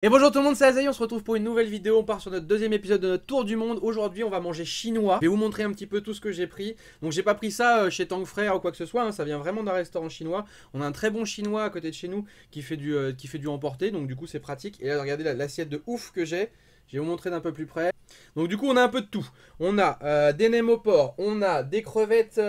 Et bonjour tout le monde, c'est Azaï, on se retrouve pour une nouvelle vidéo, on part sur notre deuxième épisode de notre tour du monde. Aujourd'hui on va manger chinois, je vais vous montrer un petit peu tout ce que j'ai pris. Donc j'ai pas pris ça chez Tang Frère ou quoi que ce soit, hein. Ça vient vraiment d'un restaurant chinois. On a un très bon chinois à côté de chez nous qui fait du emporté, donc du coup c'est pratique. Et là regardez l'assiette de ouf que j'ai, je vais vous montrer d'un peu plus près. Donc du coup on a un peu de tout. On a des nems au porc, on a des crevettes,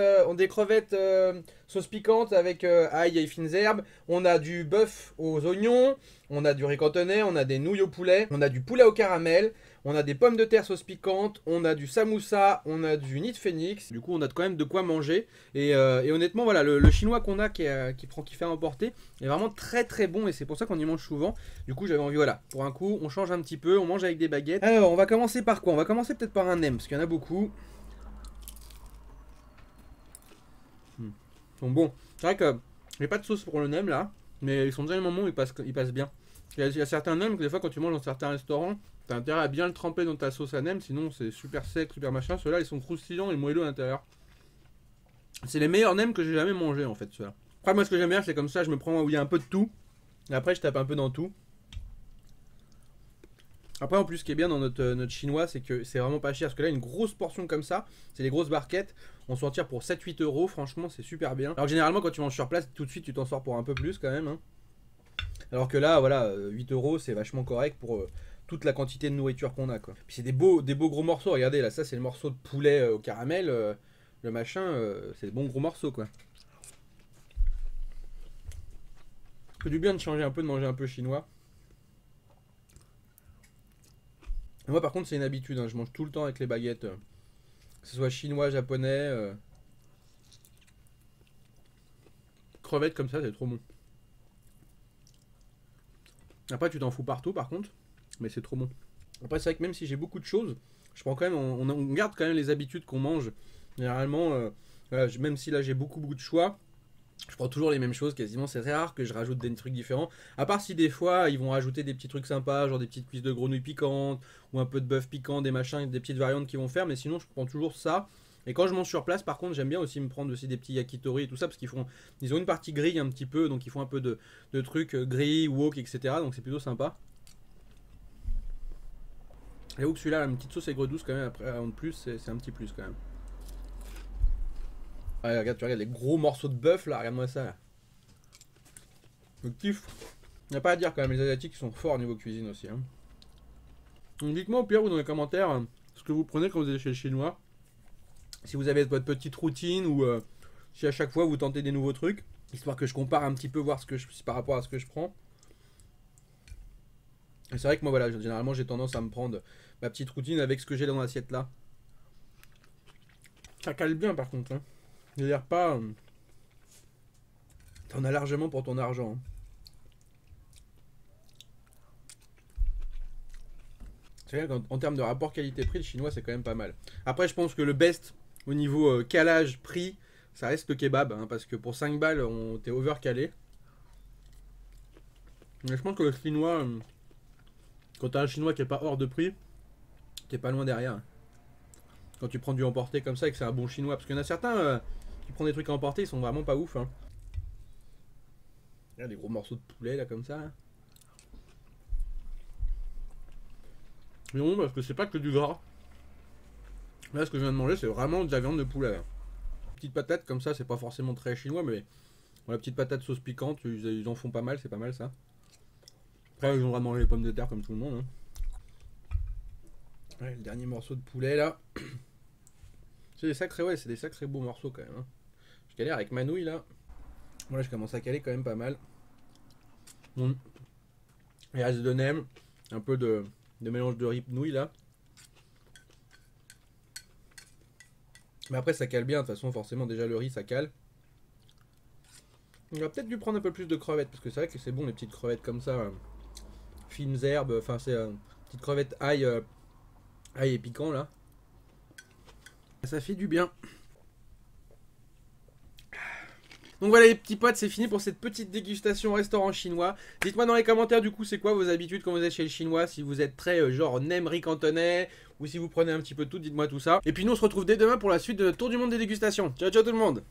sauce piquante avec ail et fines herbes, on a du bœuf aux oignons, on a du riz cantonais, on a des nouilles au poulet, on a du poulet au caramel, on a des pommes de terre sauce piquante, on a du samoussa, on a du nid de phénix. Du coup on a quand même de quoi manger. Et honnêtement voilà, le chinois qu'on a qui fait à emporter est vraiment très très bon et c'est pour ça qu'on y mange souvent. Du coup j'avais envie, voilà, pour un coup on change un petit peu, on mange avec des baguettes. Alors on va commencer par quoi? On va commencer peut-être par un nem parce qu'il y en a beaucoup. Ils sont bons. C'est vrai que j'ai pas de sauce pour le nem là, mais ils sont tellement bons, ils passent bien. Il y a certains nems que des fois quand tu manges dans certains restaurants, t'as intérêt à bien le tremper dans ta sauce à nem, sinon c'est super sec, super machin. Ceux-là ils sont croustillants et moelleux à l'intérieur. C'est les meilleurs nems que j'ai jamais mangés en fait, ceux-là. Après moi ce que j'aime bien c'est comme ça, je me prends où il y a un peu de tout, et après je tape un peu dans tout. Après en plus ce qui est bien dans notre chinois c'est que c'est vraiment pas cher, parce que là une grosse portion comme ça, c'est les grosses barquettes, on s'en tire pour 7-8 euros, franchement c'est super bien. Alors généralement quand tu manges sur place, tout de suite tu t'en sors pour un peu plus quand même, hein. Alors que là voilà, 8 euros c'est vachement correct pour toute la quantité de nourriture qu'on a quoi. Puis c'est des beaux gros morceaux, regardez là, ça c'est le morceau de poulet au caramel, le machin, c'est des bons gros morceaux quoi. Ça fait du bien de changer un peu, de manger un peu chinois. Et moi par contre c'est une habitude, hein, je mange tout le temps avec les baguettes, que ce soit chinois, japonais, crevettes comme ça c'est trop bon. Après tu t'en fous partout par contre, mais c'est trop bon. Après c'est vrai que même si j'ai beaucoup de choses, je prends quand même, on garde quand même les habitudes qu'on mange. Généralement, voilà, même si là j'ai beaucoup de choix, je prends toujours les mêmes choses quasiment, c'est très rare que je rajoute des trucs différents. À part si des fois ils vont rajouter des petits trucs sympas, genre des petites cuisses de grenouille piquantes, ou un peu de bœuf piquant, des machins, des petites variantes qu'ils vont faire, mais sinon je prends toujours ça. Et quand je mange sur place, par contre, j'aime bien aussi me prendre aussi des petits yakitori et tout ça, parce ils ont une partie grille un petit peu, donc ils font un peu de trucs gris, wok, etc. Donc c'est plutôt sympa. Et où que celui-là, une petite sauce aigre douce quand même, après, en plus, c'est un petit plus quand même. Ouais, regarde, tu regardes les gros morceaux de bœuf là, regarde-moi ça là. Je kiffe. Il n'y a pas à dire quand même, les Asiatiques sont forts au niveau cuisine aussi, hein. Donc dites-moi au pire, vous dans les commentaires, ce que vous prenez quand vous allez chez le chinois. Si vous avez votre petite routine ou si à chaque fois vous tentez des nouveaux trucs, histoire que je compare un petit peu, voir par rapport à ce que je prends. Et c'est vrai que moi voilà, généralement j'ai tendance à me prendre ma petite routine avec ce que j'ai dans l'assiette là. Ça cale bien par contre, hein. Je veux dire pas... T'en as largement pour ton argent, hein. C'est vrai qu'en termes de rapport qualité-prix, le chinois c'est quand même pas mal. Après je pense que le best au niveau calage-prix, ça reste le kebab, hein, parce que pour 5 balles, t'es overcalé. Mais je pense que le chinois, quand t'as un chinois qui est pas hors de prix, t'es pas loin derrière, hein. Quand tu prends du emporté comme ça et que c'est un bon chinois, parce qu'il y en a certains qui prennent des trucs à emporter, ils sont vraiment pas ouf, hein. Il y a des gros morceaux de poulet là comme ça, hein. Mais bon, parce que c'est pas que du gras. Là, ce que je viens de manger, c'est vraiment de la viande de poulet, hein. Petite patate comme ça, c'est pas forcément très chinois, mais la petite patate sauce piquante, ils en font pas mal, c'est pas mal ça. Après, ils ont le droit de manger les pommes de terre comme tout le monde, hein. Ouais, le dernier morceau de poulet là. C'est des sacrés, ouais, c'est des sacrés beaux morceaux quand même, hein. Je galère avec ma nouille là. Moi, je commence à caler quand même pas mal. Bon. Il reste de nem, un peu de mélange de riz nouille là. Mais après, ça cale bien, de toute façon, forcément, déjà le riz ça cale. On va peut-être dû prendre un peu plus de crevettes, parce que c'est vrai que c'est bon les petites crevettes comme ça, fines herbes, enfin c'est petites crevettes ail et piquant là. Ça fait du bien. Donc voilà les petits potes, c'est fini pour cette petite dégustation au restaurant chinois. Dites-moi dans les commentaires du coup c'est quoi vos habitudes quand vous êtes chez le chinois, si vous êtes très genre nem riz cantonais, ou si vous prenez un petit peu de tout, dites-moi tout ça. Et puis nous on se retrouve dès demain pour la suite de Tour du monde des dégustations. Ciao ciao tout le monde.